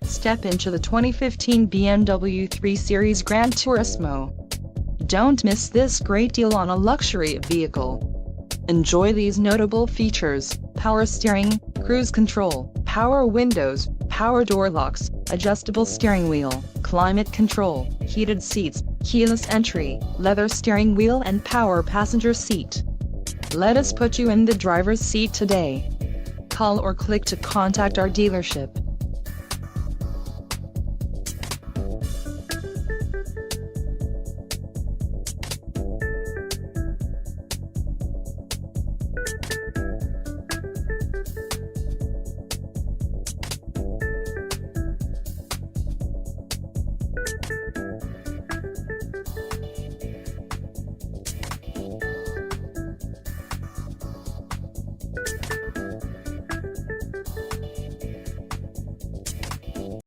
Step into the 2015 BMW 3 Series Gran Turismo. Don't miss this great deal on a luxury vehicle. Enjoy these notable features: power steering, cruise control, power windows, power door locks, adjustable steering wheel, climate control, heated seats, keyless entry, leather steering wheel and power passenger seat. Let us put you in the driver's seat today. Call or click to contact our dealership.